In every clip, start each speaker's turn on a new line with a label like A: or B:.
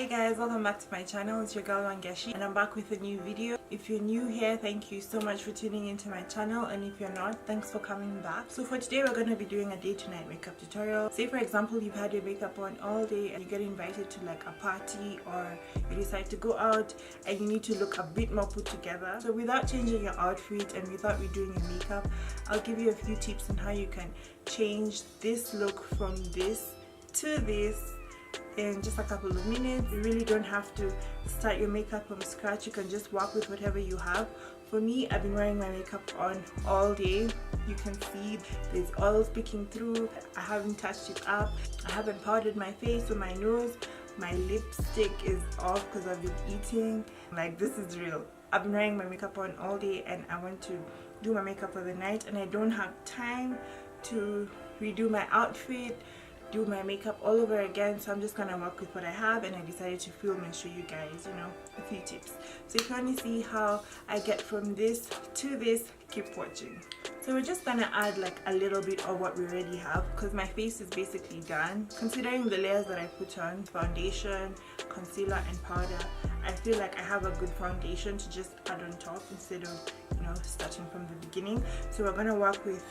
A: Hey guys, welcome back to my channel. It's your girl Wangechi and I'm back with a new video. If you're new here, thank you so much for tuning into my channel, and if you're not, thanks for coming back. So for today we're going to be doing a day to night makeup tutorial. Say for example you've had your makeup on all day and you get invited to like a party, or you decide to go out and you need to look a bit more put together. So without changing your outfit and without redoing your makeup, I'll give you a few tips on how you can change this look from this to this in just a couple of minutes. You really don't have to start your makeup from scratch. You can just work with whatever you have. For me, I've been wearing my makeup on all day. You can see there's oils peeking through. I haven't touched it up. I haven't powdered my face or my nose. My lipstick is off because I've been eating. Like, this is real. I've been wearing my makeup on all day and I want to do my makeup for the night, and I don't have time to redo my outfit, do my makeup all over again. So I'm just gonna work with what I have, and I decided to film and show you guys, a few tips. So if you want to see how I get from this to this, keep watching. So we're just gonna add like a little bit of what we already have because my face is basically done. Considering the layers that I put on, foundation, concealer and powder, I feel like I have a good foundation to just add on top instead of starting from the beginning. So we're gonna work with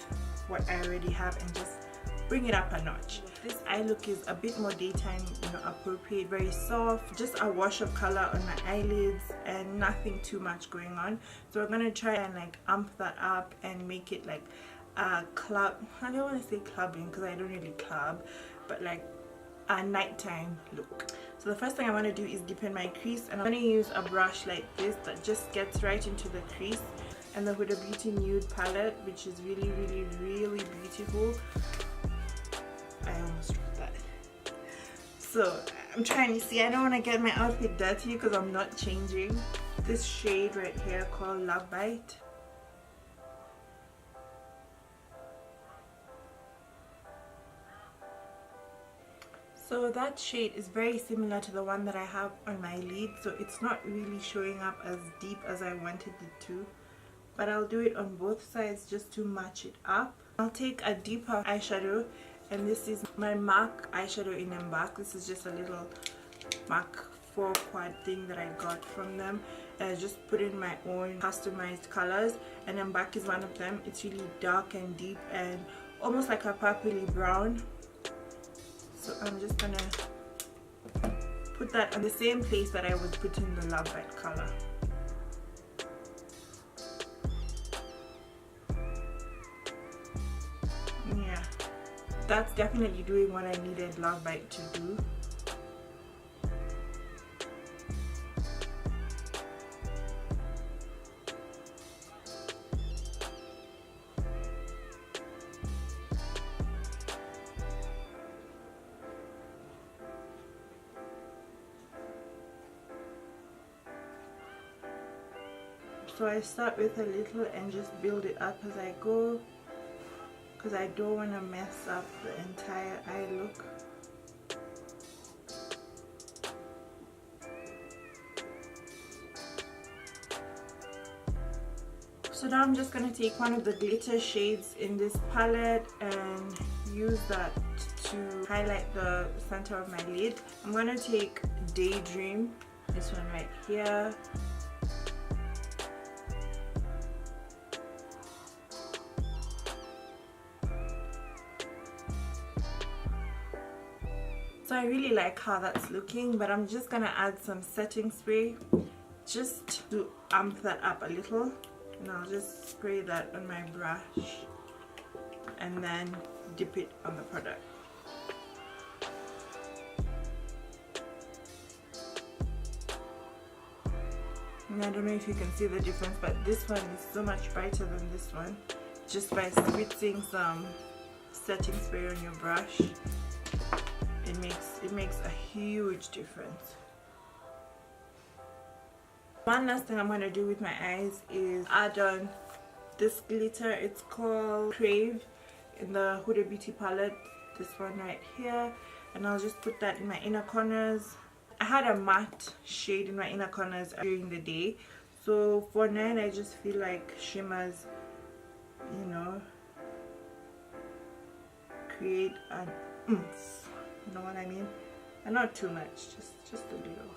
A: what I already have and just bring it up a notch. This eye look is a bit more daytime appropriate, very soft, just a wash of color on my eyelids and nothing too much going on. So we're gonna try and like amp that up and make it like a club, I don't want to say clubbing because I don't really club, but like a nighttime look. So the first thing I want to do is deepen my crease, and I'm going to use a brush like this that just gets right into the crease, and the Huda Beauty Nude palette, which is really beautiful. I almost wrote that. So I'm trying to see, I don't want to get my outfit dirty because I'm not changing. This shade right here called Love Bite. So that shade is very similar to the one that I have on my lid, so it's not really showing up as deep as I wanted it to, but I'll do it on both sides just to match it up. I'll take a deeper eyeshadow, and this is my MAC eyeshadow in Embark. This is just a little MAC 4 quad thing that I got from them, and I just put in my own customized colors, and Embark is one of them. It's really dark and deep and almost like a purpley brown. So I'm just gonna put that on the same place that I was putting the Love Bite color. Yeah, that's definitely doing what I needed Love Bite to do. So I start with a little and just build it up as I go, because I don't want to mess up the entire eye look. So now I'm just going to take one of the glitter shades in this palette and use that to highlight the center of my lid. I'm going to take Daydream, this one right here. So I really like how that's looking, but I'm just gonna add some setting spray just to amp that up a little, and I'll just spray that on my brush and then dip it on the product. And I don't know if you can see the difference, but this one is so much brighter than this one just by spritzing some setting spray on your brush. It makes a huge difference. One last thing I'm going to do with my eyes is add on this glitter. It's called Crave in the Huda Beauty palette, this one right here, and I'll just put that in my inner corners. I had a matte shade in my inner corners during the day, so for night I just feel like shimmers create an oomph, you know what I mean? and not too much, just a little.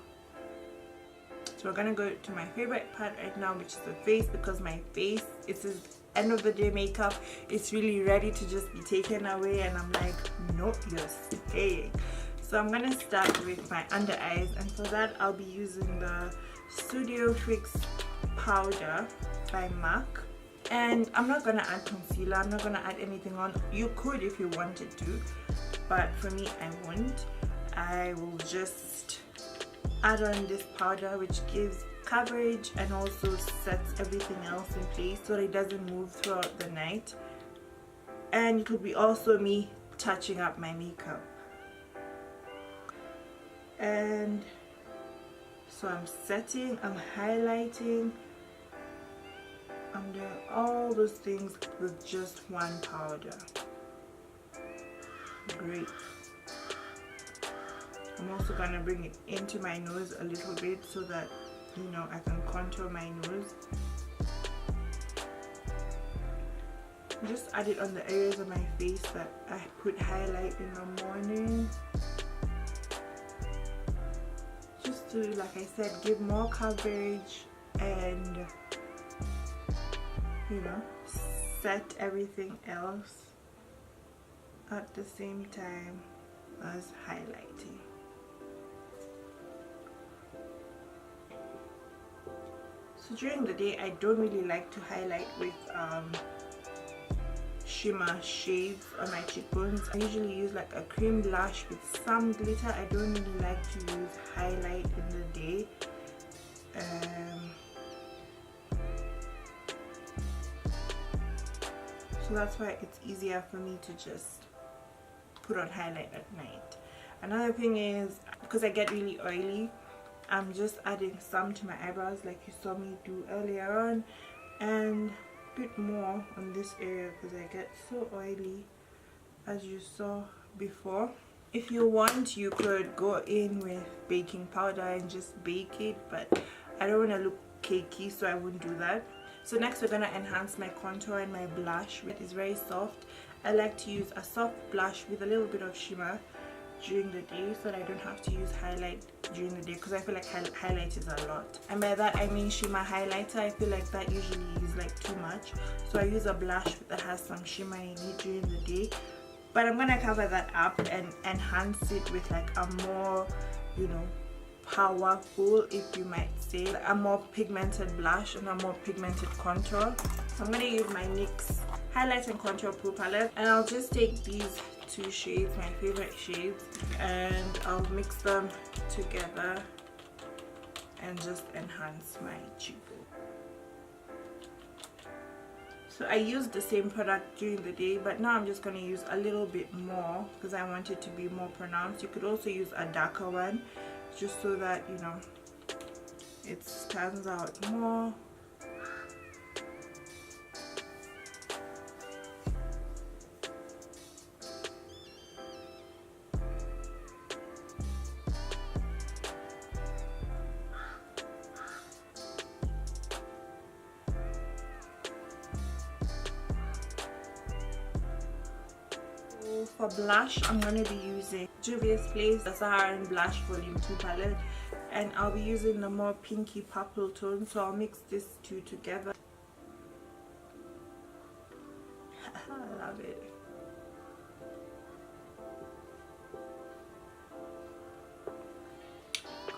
A: So we're gonna go to my favorite part right now, which is the face, because my face, it's the end of the day makeup, it's really ready to just be taken away, and I'm like, no, you're staying. So I'm gonna start with my under eyes, and for that I'll be using the Studio Fix powder by MAC. And I'm not gonna add concealer, I'm not gonna add anything on. You could if you wanted to, but for me I won't. I will just add on this powder, which gives coverage and also sets everything else in place so that it doesn't move throughout the night. And it will be also me touching up my makeup. And so I'm setting, I'm highlighting, I'm doing all those things with just one powder. Great. I'm also gonna bring it into my nose a little bit so that, you know, I can contour my nose. Just add it on the areas of my face that I put highlight in the morning. Just to, like I said, give more coverage and, you know, set everything else at the same time as highlighting. So during the day I don't really like to highlight with shimmer shades on my cheekbones. I usually use like a cream blush with some glitter. I don't really like to use highlight in the day. So that's why it's easier for me to just put on highlight at night. Another thing is, because I get really oily, I'm just adding some to my eyebrows like you saw me do earlier on, and a bit more on this area because I get so oily, as you saw before. If you want, you could go in with baking powder and just bake it, but I don't want to look cakey, so I wouldn't do that. So next we're going to enhance my contour and my blush, which is very soft. I like to use a soft blush with a little bit of shimmer during the day so that I don't have to use highlight during the day, because I feel like highlight is a lot, and by that I mean shimmer highlighter. I feel like that usually is like too much, so I use a blush that has some shimmer in it during the day. But I'm gonna cover that up and enhance it with like a more, you know, powerful, if you might say, a more pigmented blush and a more pigmented contour. So I'm gonna use my NYX Highlight and Contour Pro palette, and I'll just take these two shades, my favorite shades, and I'll mix them together and just enhance my cheekbone. So I used the same product during the day, but now I'm just going to use a little bit more because I want it to be more pronounced. You could also use a darker one just so that, you know, it stands out more. For blush, I'm going to be using Juvia's Place, the Saharan Blush Volume 2 palette, and I'll be using the more pinky purple tone, so I'll mix these two together. I love it.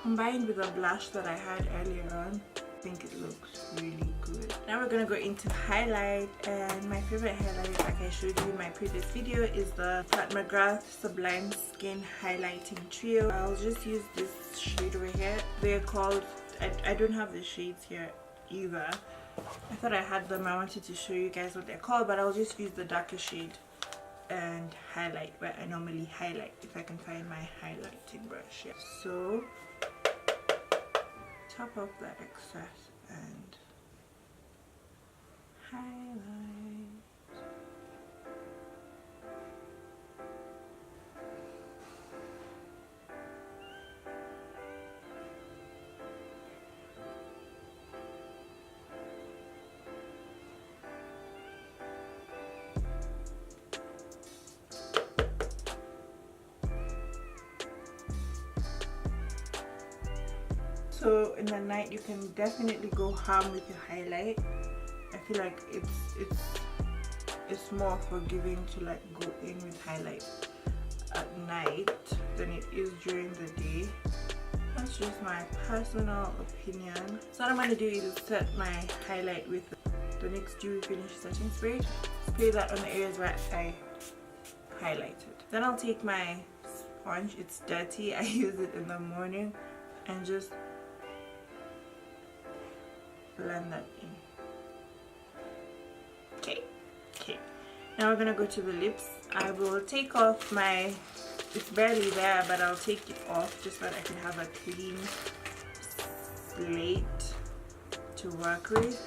A: Combined with the blush that I had earlier on, I think it looks really good. Now we're gonna go into highlight, and my favorite highlight, like I showed you in my previous video, is the Pat McGrath Sublime Skin Highlighting Trio. I'll just use this shade over here. They're called, I don't have the shades here either. I thought I had them. I wanted to show you guys what they're called, but I'll just use the darker shade and highlight where I normally highlight, if I can find my highlighting brush. Yeah. So top off the excess and highlight. so in the night you can definitely go ham with your highlight. I feel like it's more forgiving to like go in with highlight at night than it is during the day. That's just my personal opinion. So what I'm going to do is set my highlight with the NYX Dewy Finish Setting Spray. Spray that on the areas where I highlighted. Then I'll take my sponge. It's dirty. I use it in the morning and just blend that in. Okay. Now we're gonna go to the lips. I will take off my, it's barely there, but I'll take it off just so that I can have a clean slate to work with.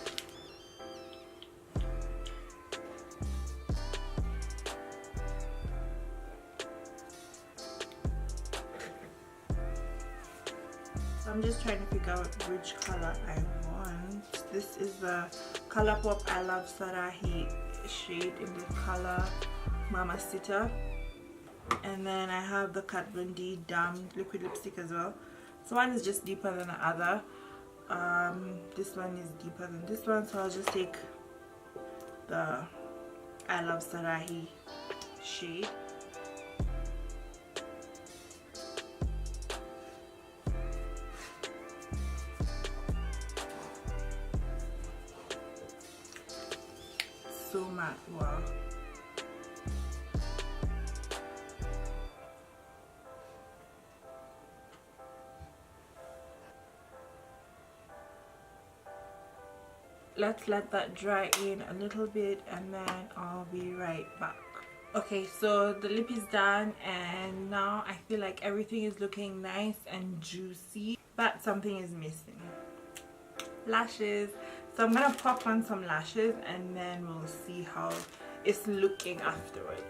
A: So I'm just trying to figure out which color I want. This is the Colourpop I Love Sarahi shade in the color Mamacita, and then I have the Kat Von D Damn liquid lipstick as well. So one is just deeper than the other. This one is deeper than this one, so I'll just take the I Love Sarahi shade. So matte, wow. Let's let that dry in a little bit and then I'll be right back. Okay, so the lip is done and now I feel like everything is looking nice and juicy, but something is missing. Lashes. So I'm gonna pop on some lashes and then we'll see how it's looking afterwards.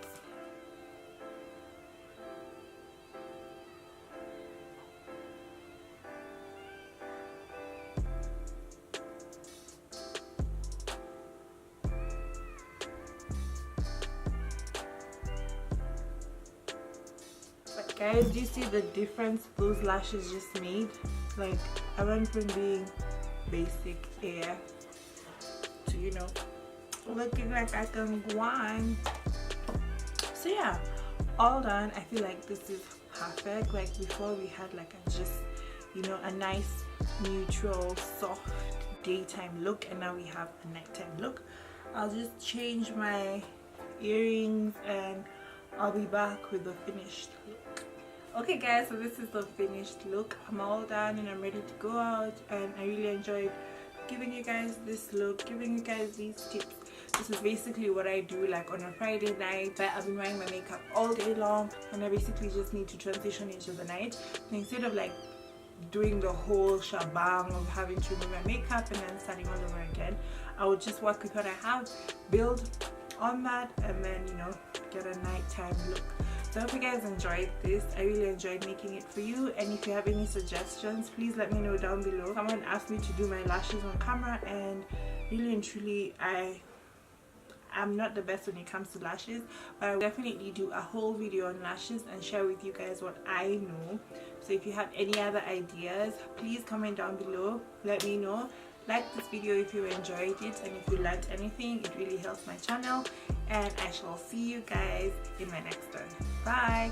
A: But guys, do you see the difference those lashes just made? Like, I went from being basic air to, you know, looking like I can go on. So yeah, all done. I feel like this is perfect. Like before we had like a just, you know, a nice neutral soft daytime look, and now we have a nighttime look. I'll just change my earrings and I'll be back with the finished look. Okay guys, so this is the finished look. I'm all done and I'm ready to go out, and I really enjoyed giving you guys this look, giving you guys these tips. This is basically what I do like on a Friday night. I've been wearing my makeup all day long and I basically just need to transition into the night. And instead of like doing the whole shebang of having to remove my makeup and then starting all over again, I would just work with what I have, build on that, and then, you know, get a nighttime look. So I hope you guys enjoyed this. I really enjoyed making it for you, and if you have any suggestions, please let me know down below. Someone asked me to do my lashes on camera, and really and truly I'm not the best when it comes to lashes, but I will definitely do a whole video on lashes and share with you guys what I know. So if you have any other ideas, please comment down below, let me know. Like this video if you enjoyed it, and if you learned anything, it really helps my channel. And I shall see you guys in my next one. Bye.